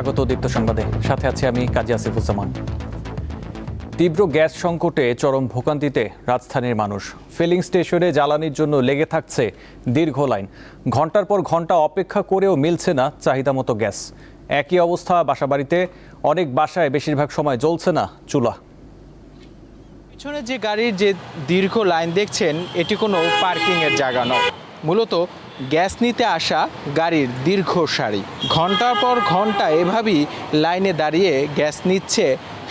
স্বাগত দীপ্ত সংবাদে, সাথে আছি আমি কাজী আসিফুজ্জামান। তীব্র গ্যাস সংকটে চরম ভোগান্তিতে রাজধানীর মানুষ। ফিলিং স্টেশনে জ্বালানির জন্য লেগে থাকছে দীর্ঘ লাইন। ঘন্টার পর ঘন্টা অপেক্ষা করেও মিলছে না চাহিদা মতো গ্যাস। একই অবস্থা বাসাবাড়িতে, অনেক বাসায় বেশিরভাগ সময় জ্বলছে না চুলা। পিছনে যে গাড়ির যে দীর্ঘ লাইন দেখছেন, এটি কোনো পার্কিংয়ের জায়গা নয়, মূলত গ্যাস নিতে আসা গাড়ির দীর্ঘ সারি। ঘন্টার পর ঘন্টা এভাবেই লাইনে দাঁড়িয়ে গ্যাস নিচ্ছে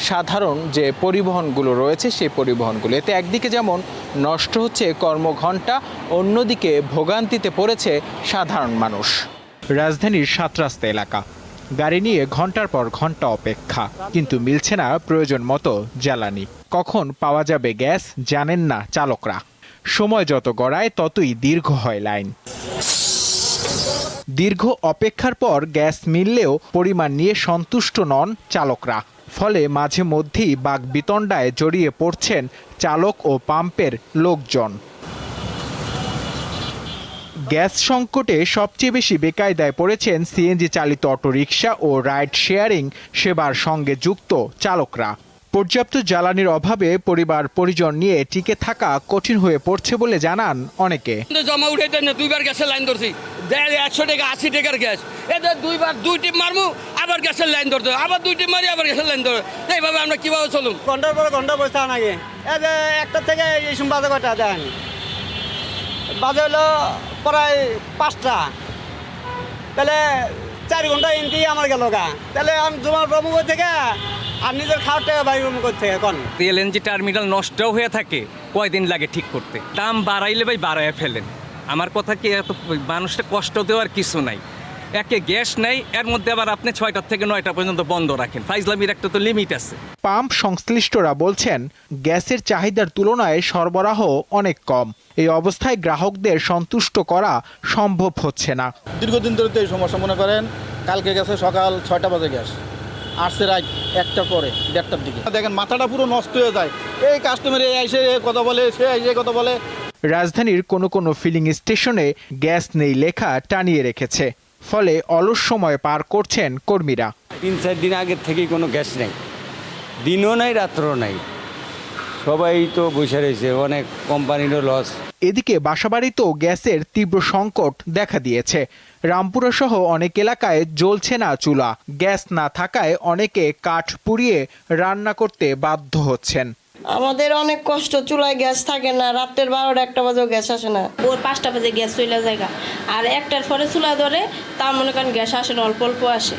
সাধারণ যে পরিবহনগুলো রয়েছে সেই পরিবহনগুলো। এতে একদিকে যেমন নষ্ট হচ্ছে কর্মঘণ্টা, অন্যদিকে ভোগান্তিতে পড়েছে সাধারণ মানুষ। রাজধানীর ৭ রাস্তা এলাকা, গাড়ি নিয়ে ঘন্টার পর ঘন্টা অপেক্ষা, কিন্তু মিলছে না প্রয়োজন মতো জ্বালানি। কখন পাওয়া যাবে গ্যাস জানেন না চালকরা। সময় যত গড়ায় ততই দীর্ঘ হয় লাইন। দীর্ঘ অপেক্ষার পর গ্যাস মিললেও পরিমাণ নিয়ে সন্তুষ্ট নন চালকরা। ফলে মাঝে মধ্যেই বাকবিতণ্ডায় জড়িয়ে পড়ছেন চালক ও পাম্পের লোকজন। গ্যাস সংকটে সবচেয়ে বেশি বেকায়দায় পড়েছেন সিএনজি চালিত অটোরিকশা ও রাইড শেয়ারিং সেবার সঙ্গে যুক্ত চালকরা। পর্যাপ্ত জ্বালানির অভাবে পরিবার পরিজন নিয়ে টিকে থাকা কঠিন হয়ে পড়ছে বলে জানান অনেকে। জমা উঠে দুইবার গ্যাসের লাইন ধরছি, 100 টাকা 80 টাকার গ্যাস, এদের দুই টিপ মারমু, আবার গ্যাসের লাইন ধরতে, আবার 2 টিপ মারি, আবার গ্যাসের লাইন ধরে। এইভাবে আমরা কিভাবে চলুন? ঘন্টার পর ঘন্টা বসে আগে একটা থেকে এই সময় বাজে কটা দেন, বাজে হলো প্রায় 5টা, তাহলে 4 ঘন্টা এনতি আমার গেল গা। তাহলে আমি জমার প্রমুখ থেকে আর নিজের খাওয়ার টাকা বাইর করতে এখন এলএনজি টার্মিনাল নষ্টও হয়ে থাকে, কয়দিন লাগে ঠিক করতে। দাম বাড়াইলে ভাই বাড়াইয়া ফেলেন। আমার কথা কি, এত মানুষকে কষ্ট দেওয়ার কিছু নাই। একে গ্যাস নেই, এর মধ্যে আবার আপনি 6টা থেকে 9টা পর্যন্ত বন্ধ রাখেন। ফাইজলামির একটা তো লিমিট আছে। পাম্প সংশ্লিষ্টরা বলছেন গ্যাসের চাহিদার তুলনায় সরবরাহ অনেক কম। এই অবস্থায় গ্রাহকদের সন্তুষ্ট করা সম্ভব হচ্ছে না। দীর্ঘদিন ধরে তো এই সমস্যা। মনে করেন কালকে গেছে সকাল 6টা বাজে গ্যাস, আসছে রাত 1টা পরে 1:30টার দিকে। দেখেন মাথাটা পুরো নষ্ট হয়ে যায়। এই কাস্টমার এসে কথা বলে, সে এসে কথা বলে। রাজধানীর কোনো কোনো ফিলিং স্টেশনে গ্যাস নেই লেখা টানিয়ে রেখেছে, ফলে অলস সময় পার করছেন কর্মীরা। 3-4 দিন আগের থেকেই কোনো গ্যাস নেই, দিনও নাই রাত্রও নাই, সবাই তো বসে রয়েছে, অনেক কোম্পানিরও লস। এদিকে বাসাবাড়িতেও গ্যাসের তীব্র সংকট দেখা দিয়েছে। রামপুরা সহ অনেক এলাকায় জ্বলছে না চুলা। গ্যাস না থাকায় অনেকে কাঠ পুড়িয়ে রান্না করতে বাধ্য হচ্ছেন। আমাদের অনেক কষ্ট, চুলায় গ্যাস থাকে না, রাতের 12টা 1টা বাজেও গ্যাস আসে না। ভোর 5টা বাজে গ্যাস চলে যায়, আর 1টার পরে চুলা ধরে, তা মনে করেন গ্যাস আসে না, অল্প অল্প আসে।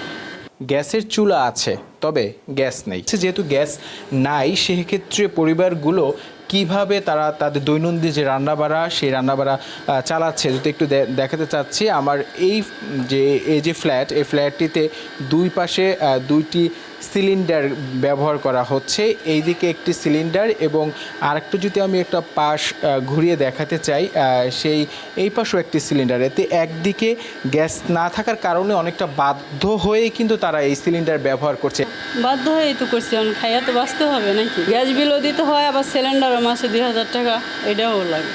গ্যাসের চুলা আছে, তবে গ্যাস নেই। যেহেতু গ্যাস নাই, সেক্ষেত্রে পরিবারগুলো কিভাবে তারা তাদের দৈনন্দিন যে রান্নাবাড়া সেই রান্নাবাড়া চালাচ্ছে যদি একটু দেখাতে চাচ্ছি। আমার এই যে ফ্ল্যাট, এই ফ্ল্যাটটিতে দুই পাশে 2টি সিলিন্ডার ব্যবহার করা হচ্ছে। এইদিকে একটি সিলিন্ডার এবং আরেকটু যদি আমি একটা পাশ ঘুরিয়ে দেখাতে চাই, এই পাশেও একটি সিলিন্ডার। এতে একদিকে গ্যাস না থাকার কারণে অনেকটা বাধ্য হয়েই কিন্তু তারা এই সিলিন্ডার ব্যবহার করছে। বাধ্য হয়েই তো করছি, খাইয়া তো বাঁচতে হবে নাকি। গ্যাস বিলও দিতে হয়, আবার সিলিন্ডারও মাসে 2000 টাকা, এটাও লাগে।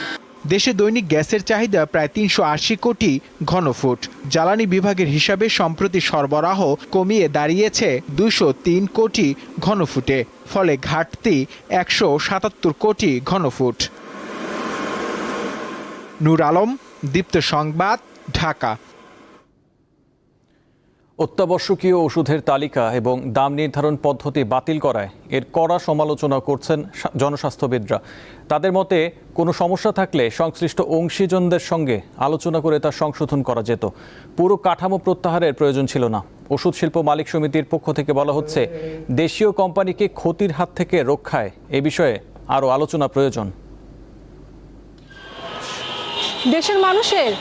দেশে দৈনিক গ্যাসের চাহিদা প্রায় 380 কোটি ঘনফুট। জ্বালানি বিভাগের হিসাবে সম্প্রতি সরবরাহ কমিয়ে দাঁড়িয়েছে 203 কোটি ঘনফুটে, ফলে ঘাটতি 177 কোটি ঘনফুট। নূর আলম, দীপ্ত সংবাদ, ঢাকা। অত্যাবশ্যকীয় ওষুধের তালিকা এবং দাম নির্ধারণ পদ্ধতি বাতিল করায় এর কড়া সমালোচনা করছেন জনস্বাস্থ্যবিদরা। তাদের মতে কোনো সমস্যা থাকলে সংশ্লিষ্ট অংশীজনদের সঙ্গে আলোচনা করে তা সংশোধন করা যেত। পুরো কাঠামো প্রত্যাহারের প্রয়োজন ছিল না। ওষুধ শিল্প মালিক সমিতির পক্ষ থেকে বলা হচ্ছে, দেশীয় কোম্পানিকে ক্ষতির হাত থেকে রক্ষায় এ বিষয়ে আরও আলোচনা প্রয়োজন। দেশের মানুষের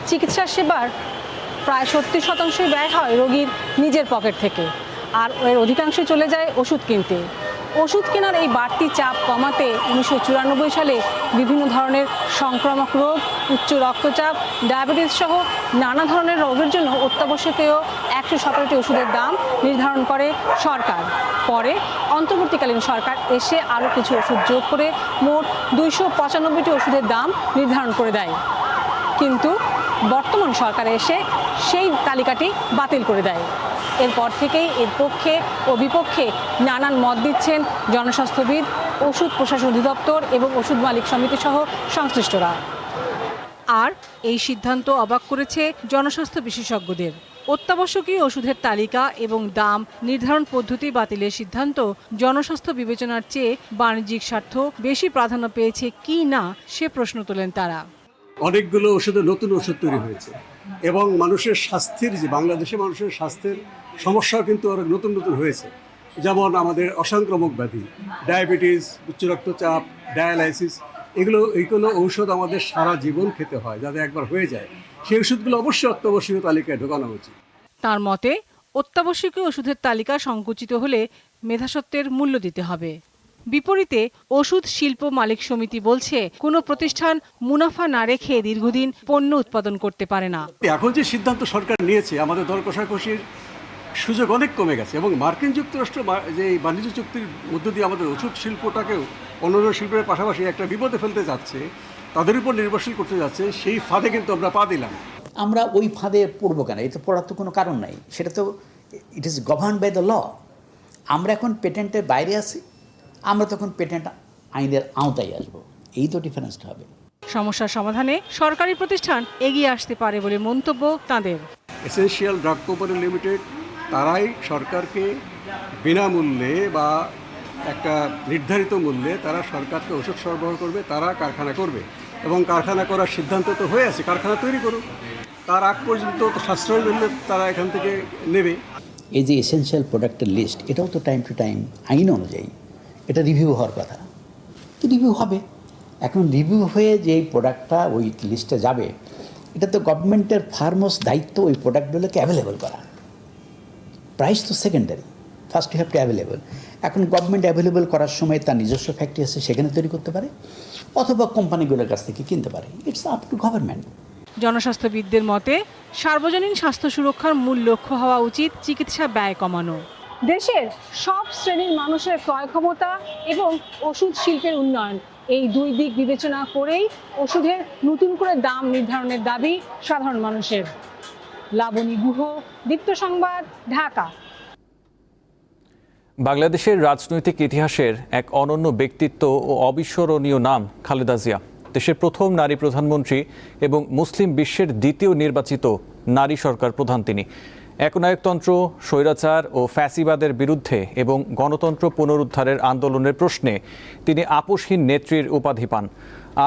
চিকিৎসা সেবার প্রায় 70% ব্যয় হয় রোগীর নিজের পকেট থেকে, আর এর অধিকাংশই চলে যায় ওষুধ কিনতে। ওষুধ কেনার এই বাড়তি চাপ কমাতে 1994 সালে বিভিন্ন ধরনের সংক্রামক রোগ, উচ্চ রক্তচাপ, ডায়াবেটিস সহ নানা ধরনের রোগের জন্য অত্যাবশ্যকীয় 117টি ওষুধের দাম নির্ধারণ করে সরকার। পরে অন্তর্বর্তীকালীন সরকার এসে আরও কিছু ওষুধ যোগ করে মোট 295টি ওষুধের দাম নির্ধারণ করে দেয়। কিন্তু বর্তমান সরকার এসে সেই তালিকাটি বাতিল করে দেয়। এরপর থেকেই এর পক্ষে ও বিপক্ষে নানান মত দিচ্ছেন জনস্বাস্থ্যবিদ, ওষুধ প্রশাসন অধিদপ্তর এবং ওষুধ মালিক সমিতি সহ সংশ্লিষ্টরা। আর এই সিদ্ধান্ত অবাক করেছে জনস্বাস্থ্য বিশেষজ্ঞদের। অত্যাবশ্যকীয় ওষুধের তালিকা এবং দাম নির্ধারণ পদ্ধতি বাতিলের সিদ্ধান্ত জনস্বাস্থ্য বিবেচনার চেয়ে বাণিজ্যিক স্বার্থ বেশি প্রাধান্য পেয়েছে কি না সে প্রশ্ন তোলেন তারা। অনেকগুলো ওষুধের নতুন ওষুধ তৈরি হয়েছে এবং মানুষের স্বাস্থ্যের যে বাংলাদেশে মানুষের স্বাস্থ্যের সমস্যাও কিন্তু অনেক নতুন নতুন হয়েছে, যেমন আমাদের অসংক্রামক ব্যাধি, ডায়াবেটিস, উচ্চ রক্তচাপ, ডায়ালাইসিস, এইগুলো ঔষধ আমাদের সারা জীবন খেতে হয়, যাতে একবার হয়ে যায় সেই ওষুধগুলো অবশ্যই অত্যাবশ্যকীয় তালিকায় ঢোকানো উচিত। তার মতে অত্যাবশ্যকীয় ওষুধের তালিকা সংকুচিত হলে মেধাস্বত্বের মূল্য দিতে হবে। বিপরীতে ওষুধ শিল্প মালিক সমিতি বলছে কোনো প্রতিষ্ঠান মুনাফা না রেখে দীর্ঘদিন পণ্য উৎপাদন করতে পারে না। এখন যে সিদ্ধান্ত সরকার নিয়েছে, আমাদের দর কষাকষির সুযোগ অনেক কমে গেছে এবং মার্কিন যুক্তরাষ্ট্র যে বাণিজ্য চুক্তির মধ্য দিয়ে আমাদের ওষুধ শিল্পটাকেও অন্যান্য শিল্পের পাশাপাশি একটা বিপদে ফেলতে যাচ্ছে, তাদের উপর নির্ভরশীল করতে যাচ্ছে, সেই ফাঁদে কিন্তু আমরা পা দিলাম। আমরা ওই ফাঁদে পড়বো কেন? এটা পড়ার তো কোনো কারণ নাই, সেটা তো it is govern by the law. আমরা এখন পেটেন্টের বাইরে আছি, আমরা তখন পেটেন্ট আইনের আওতায় আসবো, এই তো ডিফারেন্সটা হবে। সমস্যার সমাধানে সরকারি প্রতিষ্ঠান এগিয়ে আসতে পারে বলে মন্তব্য তাদের। এসেনশিয়াল ড্রাগ কোম্পানি লিমিটেড তারাই সরকারকে বিনামূল্যে বা একটা নির্ধারিত মূল্যে তারা সরকারকে ওষুধ সরবরাহ করবে, তারা কারখানা করবে এবং কারখানা করার সিদ্ধান্ত তো হয়ে আছে, কারখানা তৈরি করুক, তার আগ পর্যন্ত সাশ্রয় মূল্যে তারা এখান থেকে নেবে। এই যে এসেনশিয়াল প্রোডাক্টের লিস্ট, এটাও তো টাইম টু টাইম আইন অনুযায়ী এটা রিভিউ হওয়ার কথা, তো রিভিউ হবে। এখন রিভিউ হয়ে যে প্রোডাক্টটা ওই লিস্টে যাবে, এটা তো গভর্নমেন্টের ফার্মোস্ট দায়িত্ব ওই প্রোডাক্টগুলোকে অ্যাভেলেবল করা। প্রাইস তো secondary, first you have to available. এখন গভর্নমেন্ট অ্যাভেলেবল করার সময় তার নিজস্ব ফ্যাক্টরি আছে, সেখানে তৈরি করতে পারে, অথবা কোম্পানিগুলোর কাছ থেকে কিনতে পারে। It's up to government. জনস্বাস্থ্যবিদদের মতে সার্বজনীন স্বাস্থ্য সুরক্ষার মূল লক্ষ্য হওয়া উচিত চিকিৎসা ব্যয় কমানো। দেশের সব শ্রেণীর মানুষের ক্রয় ক্ষমতা এবং ওষুধ শিল্পের উন্নয়ন, এই দুই দিক বিবেচনা করেই ওষুধের নতুন করে দাম নির্ধারণের দাবি সাধারণ মানুষের। লাবণী গুহ, দীপ্ত সংবাদ, ঢাকা। বাংলাদেশের রাজনৈতিক ইতিহাসের এক অনন্য ব্যক্তিত্ব ও অবিস্মরণীয় নাম খালেদা জিয়া। দেশের প্রথম নারী প্রধানমন্ত্রী এবং মুসলিম বিশ্বের দ্বিতীয় নির্বাচিত নারী সরকার প্রধান তিনি। একনায়কতন্ত্র, স্বৈরাচার ও ফ্যাসিবাদের বিরুদ্ধে এবং গণতন্ত্র পুনরুদ্ধারের আন্দোলনের প্রশ্নে তিনি আপোষহীন নেত্রীর উপাধি পান।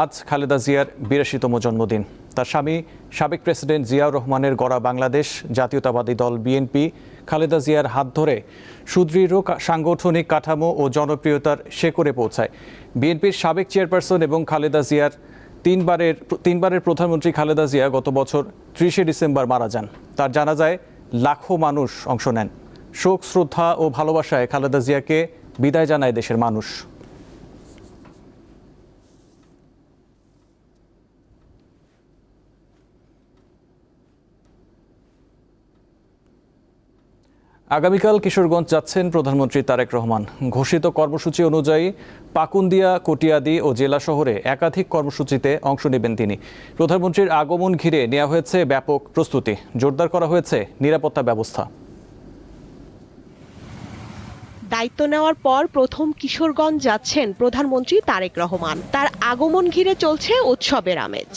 আজ খালেদা জিয়ার ৮২তম জন্মদিন। তার স্বামী সাবেক প্রেসিডেন্ট জিয়াউর রহমানের গড়া বাংলাদেশ জাতীয়তাবাদী দল বিএনপি খালেদা জিয়ার হাত ধরে সুদৃঢ় সাংগঠনিক কাঠামো ও জনপ্রিয়তার শেকড়ে পৌঁছায়। বিএনপির সাবেক চেয়ারপারসন এবং খালেদা জিয়ার তিনবারের প্রধানমন্ত্রী খালেদা জিয়া গত বছর ৩০শে ডিসেম্বর মারা যান। তার জানাজায় লাখো মানুষ অংশ নেন। শোক, শ্রদ্ধা ও ভালোবাসায় খালেদা জিয়াকে বিদায় জানায় দেশের মানুষ। আগামীকাল কিশোরগঞ্জ যাচ্ছেন প্রধানমন্ত্রী তারেক রহমান। ঘোষিত কর্মসূচি অনুযায়ী পাকুন্দিয়া, কটিয়াদি ও জেলা শহরে একাধিক কর্মসূচিতে অংশ নেবেন তিনি। প্রধানমন্ত্রীর আগমন ঘিরে নেওয়া হয়েছে ব্যাপক প্রস্তুতি, জোরদার করা হয়েছে নিরাপত্তা ব্যবস্থা। দায়িত্ব নেওয়ার পর প্রথম কিশোরগঞ্জ যাচ্ছেন প্রধানমন্ত্রী তারেক রহমান। তার আগমন ঘিরে চলছে উৎসবের আমেজ।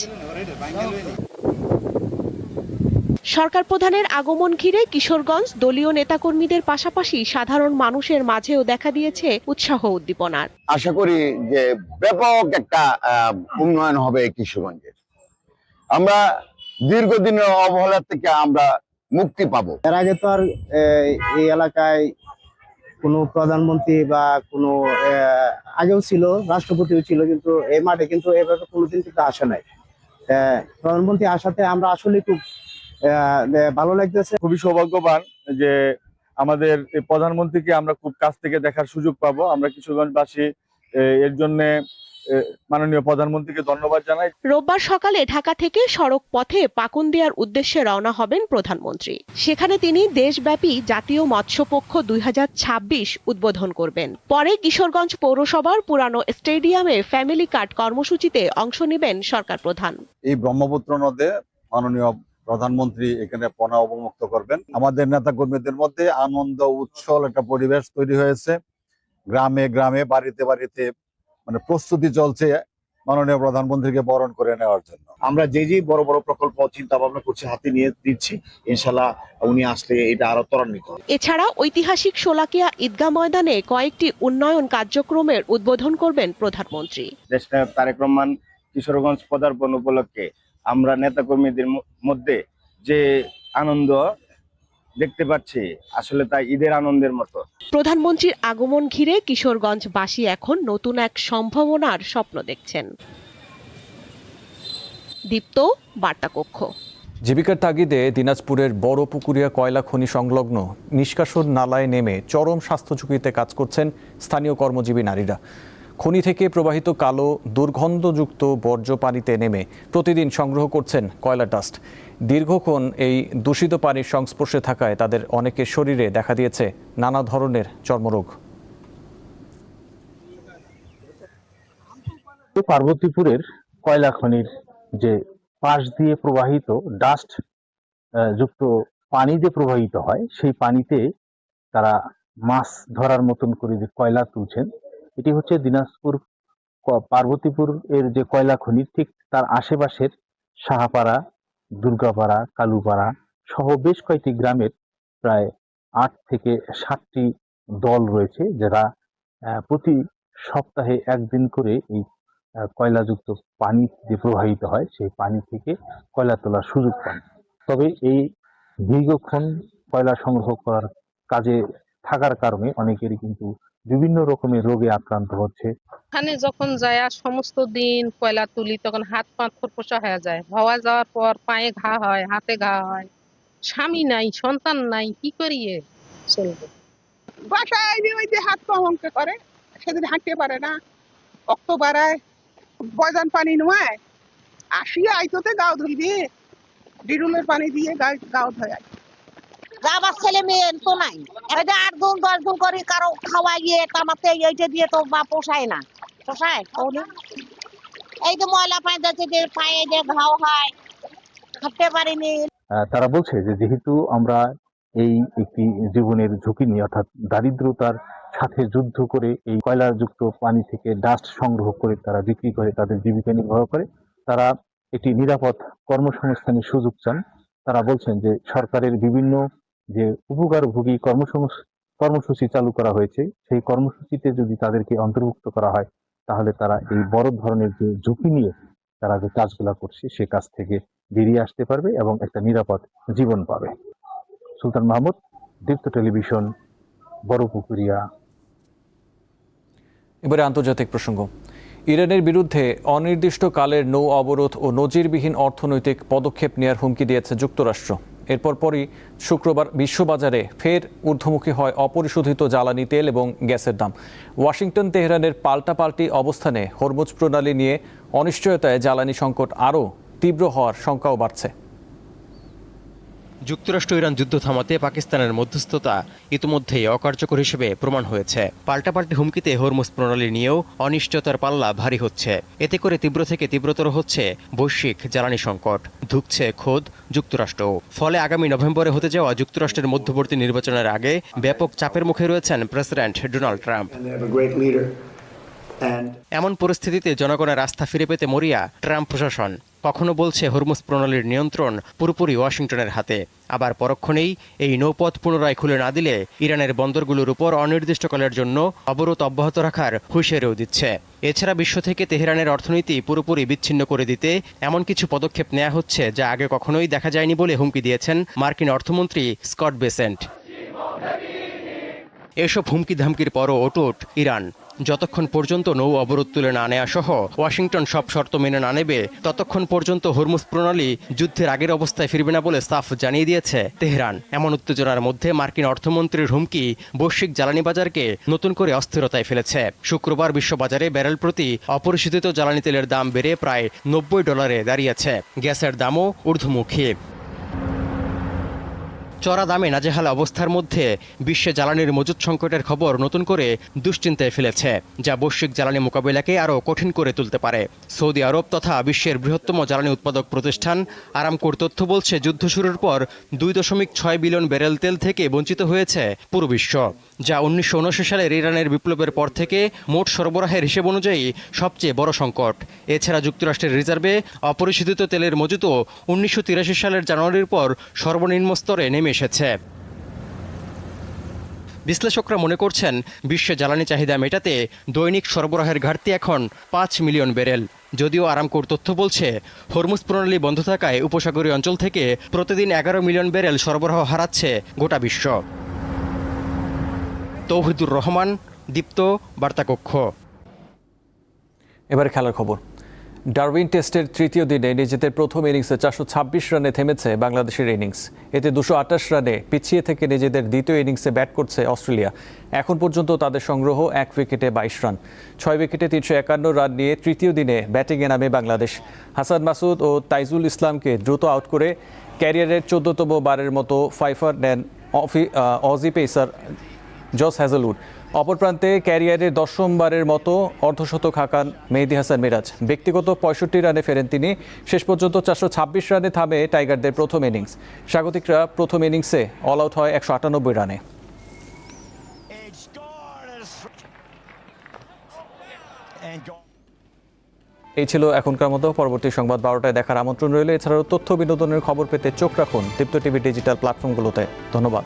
সরকার প্রধানের আগমন ঘিরে কিশোরগঞ্জ দলীয় নেতাকর্মীদের পাশাপাশি সাধারণ মানুষের মাঝেও দেখা দিয়েছে উৎসাহ উদ্দীপনার। আশা করি যে ব্যাপক একটা উন্নয়ন হবে কিশোরগঞ্জের। আমরা দীর্ঘদিনের অবহেলা থেকে আমরা মুক্তি পাবো। এর আগে তো আর এই এলাকায় কোনো প্রধানমন্ত্রী বা কোনো আগেও ছিল, রাষ্ট্রপতিও ছিল, কিন্তু এই মাঠে কিন্তু এভাবে কোনোদিন কিন্তু আসে নাই। প্রধানমন্ত্রী আসাতে আমরা আসলে খুব ভালো লাগতেছে। খুবই সৌভাগ্যবান যে আমাদের প্রধানমন্ত্রীকে আমরা খুব কাছ থেকে দেখার সুযোগ পাবো। আমরা কিশোরগঞ্জবাসী এর জন্য মাননীয় প্রধানমন্ত্রীকে ধন্যবাদ জানাই। রোববার সকালে ঢাকা থেকে সড়ক পথে পাকুন্দিয়ার উদ্দেশ্যে রওনা হবেন প্রধানমন্ত্রী। সেখানে তিনি দেশব্যাপী জাতীয় মৎস্যপক্ষ ২০২৬ উদ্বোধন করবেন। পরে কিশোরগঞ্জ পৌরসভার পুরানো স্টেডিয়ামে ফ্যামিলি কার্ড কর্মসূচিতে অংশ নেবেন সরকার প্রধান। এই ব্রহ্মপুত্র নদে মাননীয় প্রধানমন্ত্রী এখানে পণা অবমুক্ত করবেন। আমাদের নেতা কর্মীদের মধ্যে আনন্দ উৎসল একটা পরিবেশ তৈরি হয়েছে। গ্রামে গ্রামে বাড়িতে বাড়িতে মানে প্রস্তুতি চলছে মাননীয় প্রধানমন্ত্রীকে বরণ করে নেওয়ার জন্য। আমরা যে বড় বড় প্রকল্প চিন্তা ভাবনা করছি, হাতে নিয়ে দিচ্ছি, ইনশাল্লাহ উনি আসলে এটা আরো ত্বরান্বিত। এছাড়া ঐতিহাসিক শোলাকিয়া ঈদগাহ ময়দানে কয়েকটি উন্নয়ন কার্যক্রমের উদ্বোধন করবেন প্রধানমন্ত্রী। দেশনায়ক তারেক রহমান কিশোরগঞ্জ পদার্পণ উপলক্ষে আমরা নেতাকর্মীদের মধ্যে যে আনন্দ দেখতে পাচ্ছি, আসলে তা ঈদের আনন্দের মতো। প্রধানমন্ত্রীর আগমন ঘিরে কিশোরগঞ্জবাসী এখন নতুন এক সম্ভাবনার স্বপ্ন দেখছেন। দীপ্ত, বার্তাকক্ষ। জীবিকার তাগিদে দিনাজপুরের বড় পুকুরিয়া কয়লা খনি সংলগ্ন নিষ্কাশন নালায় নেমে চরম স্বাস্থ্য ঝুঁকিতে কাজ করছেন স্থানীয় কর্মজীবী নারীরা। খনি থেকে প্রবাহিত কালো দুর্গন্ধযুক্ত বর্জ্য পানিতে নেমে প্রতিদিন সংগ্রহ করছেন কয়লা ডাস্ট। দীর্ঘক্ষণ এই দূষিত পানির সংস্পর্শে থাকায় তাদের অনেকের শরীরে দেখা দিয়েছে নানা ধরনের চর্মরোগ। পার্বতীপুরের কয়লা খনির যে পাশ দিয়ে প্রবাহিত ডাস্ট যুক্ত পানি যে প্রবাহিত হয়, সেই পানিতে তারা মাছ ধরার মতন করে যে কয়লা তুলছেন, এটি হচ্ছে দিনাজপুর পার্বতীপুর এর যে কয়লা খনি, ঠিক তার আশেপাশের সাহাপাড়া, দুর্গাপাড়া, কালুপাড়া সহ বেশ কয়েকটি গ্রামের প্রায় 8 থেকে 7টি দল রয়েছে, যারা প্রতি সপ্তাহে একদিন করে এই কয়লাযুক্ত পানি যে প্রবাহিত হয় সেই পানি থেকে কয়লা তোলার সুযোগ পান। তবে এই দীর্ঘক্ষণ কয়লা সংগ্রহ করার কাজে থাকার কারণে অনেকেরই কিন্তু বিভিন্ন রকমের রোগে আক্রান্ত হচ্ছে। ওখানে যখন যায় সমস্ত দিন কয়লা তুলি, তখন হাত পা ফোসা হয়ে যায়। হওয়া যাওয়ার পর পায়ে ঘা হয়, হাতে ঘা হয়। স্বামী নাই, সন্তান নাই, কি করিয়ে চলবে? বাসায় ওই যে হাত পা অঙ্কে করে, সেদিন হাঁটতে পারে না, রক্ত বাড়ায়, বয়দান পানি নোয়, আসিয়া আইতোতে গাও ধুইবে, ডিরুলের পানি দিয়ে গাও ধোয়। আমার ছেলে মেয়ে তো নাই, 8 গুণ 10 গুণ করে কারো খাওয়াইয়ে তামাতে এইটা দিয়ে তো বা পোষায় না। পোষায় এই যে ময়লা পানি যাচ্ছে, যে পায়ে যে ঘাও হয়, হাঁটতে পারিনি। তারা বলছে যে যেহেতু আমরা এই একটি জীবনের ঝুঁকি নিয়ে, অর্থাৎ দারিদ্রতার সাথে যুদ্ধ করে এই কয়লাযুক্ত পানি থেকে ডাস্ট সংগ্রহ করে তারা বিক্রি করে তাদের জীবিকা নির্বাহ করে, তারা একটি নিরাপদ কর্মসংস্থানের সুযোগ চান। তারা বলছেন যে সরকারের বিভিন্ন যে উপকারভোগী কর্মসূচি চালু করা হয়েছে, সেই কর্মসূচিতে যদি তাদেরকে অন্তর্ভুক্ত করা হয়, তাহলে তারা এই বড় ধরনের যে ঝুঁকি নিয়ে তারা যে কাজগুলা করছে সে কাজ থেকে বেরিয়ে আসতে পারবে এবং একটা নিরাপদ জীবন পাবে। সুলতান মাহমুদ, দীপ্ত টেলিভিশন, বড়পুকুরিয়া। এবারে আন্তর্জাতিক প্রসঙ্গ। ইরানের বিরুদ্ধে অনির্দিষ্টকালের নৌ অবরোধ ও নজিরবিহীন অর্থনৈতিক পদক্ষেপ নেওয়ার হুমকি দিয়েছে যুক্তরাষ্ট্র। এরপর পরই শুক্রবার বিশ্ববাজারে ফের ঊর্ধ্বমুখী হয় অপরিশোধিত জ্বালানি তেল এবং গ্যাসের দাম। ওয়াশিংটন তেহরানের পাল্টাপাল্টি অবস্থানে হরমুজ প্রণালী নিয়ে অনিশ্চয়তায় জ্বালানি সংকট আরও তীব্র হওয়ার শঙ্কাও বাড়ছে। যুক্তরাষ্ট্র ইরান যুদ্ধ থামাতে পাকিস্তানের মধ্যস্থতা ইতিমধ্যেই অকার্যকর হিসেবে প্রমাণ হয়েছে। পাল্টাপাল্টি হুমকিতে হরমুজ প্রণালী নিয়েও অনিশ্চয়তার পাল্লা ভারী হচ্ছে। এতে করে তীব্র থেকে তীব্রতর হচ্ছে বৈশ্বিক জ্বালানি সংকট, ধুঁকছে খোদ যুক্তরাষ্ট্র। ফলে আগামী নভেম্বরে হতে যাওয়া যুক্তরাষ্ট্রের মধ্যবর্তী নির্বাচনের আগে ব্যাপক চাপের মুখে রয়েছেন প্রেসিডেন্ট ডোনাল্ড ট্রাম্প। এমন পরিস্থিতিতে জনগণের আস্থা ফিরে পেতে মরিয়া ট্রাম্প প্রশাসন। কখনো বলছে হরমুজ প্রণালীর নিয়ন্ত্রণ পুরোপুরি ওয়াশিংটনের হাতে, আবার পরক্ষণেই এই নৌপথ পুনরায় খুলে না দিলে ইরানের বন্দরগুলোর উপর অনির্দিষ্টকালের জন্য অবরোধ অব্যাহত রাখার হুঁশিয়ারিও দিচ্ছে। এছাড়া বিশ্ব থেকে তেহরানের অর্থনীতি পুরোপুরি বিচ্ছিন্ন করে দিতে এমন কিছু পদক্ষেপ নেওয়া হচ্ছে যা আগে কখনোই দেখা যায়নি বলে হুমকি দিয়েছেন মার্কিন অর্থমন্ত্রী স্কট বেসেন্ট। এসব হুমকি ধামকির পরও অটুট ইরান। যতক্ষণ পর্যন্ত নৌ অবরোধ তুলে না নেওয়া সহ ওয়াশিংটন সব শর্ত মেনে না নেবে, ততক্ষণ পর্যন্ত হরমুজ প্রণালী যুদ্ধের আগের অবস্থায় ফিরবে না বলে সাফ জানিয়ে দিয়েছে তেহরান। এমন উত্তেজনার মধ্যে মার্কিন অর্থমন্ত্রীর হুমকি বৈশ্বিক জ্বালানি বাজারকে নতুন করে অস্থিরতায় ফেলেছে। শুক্রবার বিশ্ববাজারে ব্যারেল প্রতি অপরিশোধিত জ্বালানি তেলের দাম বেড়ে প্রায় $90 দাঁড়িয়েছে। গ্যাসের দামও ঊর্ধ্বমুখী। চড়া দামে নাজেহাল অবস্থার মধ্যে বিশ্বে জ্বালানির মজুত সংকটের খবর নতুন করে দুশ্চিন্তায় ফেলেছে, যা বৈশ্বিক জ্বালানি মোকাবিলাকে আরও কঠিন করে তুলতে পারে। সৌদি আরব তথা বিশ্বের বৃহত্তম জ্বালানি উৎপাদক প্রতিষ্ঠান আরামকোর তথ্য বলছে, যুদ্ধ শুরুর পর 2.6 বিলিয়ন ব্যারেল তেল থেকে বঞ্চিত হয়েছে পুরো বিশ্ব, যা 1979 সালের ইরানের বিপ্লবের পর থেকে মোট সরবরাহের হিসেব অনুযায়ী সবচেয়ে বড় সংকট। এছাড়া যুক্তরাষ্ট্রের রিজার্ভে অপরিশোধিত তেলের মজুতও 1983 সালের জানুয়ারির পর সর্বনিম্ন স্তরে নেমে এসেছে। বিশ্লেষকরা মনে করছেন, বিশ্বে জ্বালানি চাহিদা মেটাতে দৈনিক সরবরাহের ঘাটতি এখন 5 মিলিয়ন ব্যারেল। যদিও আরামকোর তথ্য বলছে, হরমুজ প্রণালী বন্ধ থাকায় উপসাগরীয় অঞ্চল থেকে প্রতিদিন 11 মিলিয়ন ব্যারেল সরবরাহ হারাচ্ছে গোটা বিশ্ব। তৌহিদুর রহমান, দীপ্ত, বার্তাকক্ষ। এবার খেলার খবর। ডারউইন টেস্টের তৃতীয় দিনে নিজেদের প্রথম ইনিংসে 426 রানে থেমেছে বাংলাদেশের ইনিংস। এতে 228 রানে পিছিয়ে থেকে নিজেদের দ্বিতীয় ইনিংসে ব্যাট করছে অস্ট্রেলিয়া। এখন পর্যন্ত তাদের সংগ্রহ 1 উইকেটে 22 রান। 6 উইকেটে 351 রান নিয়ে তৃতীয় দিনে ব্যাটিংয়ে নামে বাংলাদেশ। হাসান মাসুদ ও তাইজুল ইসলামকে দ্রুত আউট করে ক্যারিয়ারের 14তম বারের মতো ফাইফার নেন অজি পেসার জস হ্যাজেলউড। অপর প্রান্তে ক্যারিয়ারের 10ম বারের মতো অর্ধশতক হাঁকান মেহেদী হাসান মিরাজ। ব্যক্তিগত 65 রানে ফেরেন তিনি। শেষ পর্যন্ত 426 রানে থামে টাইগারদের প্রথম ইনিংস। স্বাগতিকরা প্রথম ইনিংসে অল আউট হয় 198 রানে। এই ছিল এখনকার মতো। পরবর্তী সংবাদ 12টায় দেখার আমন্ত্রণ রইল। এছাড়াও তথ্য বিনোদনের খবর পেতে চোখ রাখুন দীপ্ত টিভি ডিজিটাল প্ল্যাটফর্মগুলোতে। ধন্যবাদ।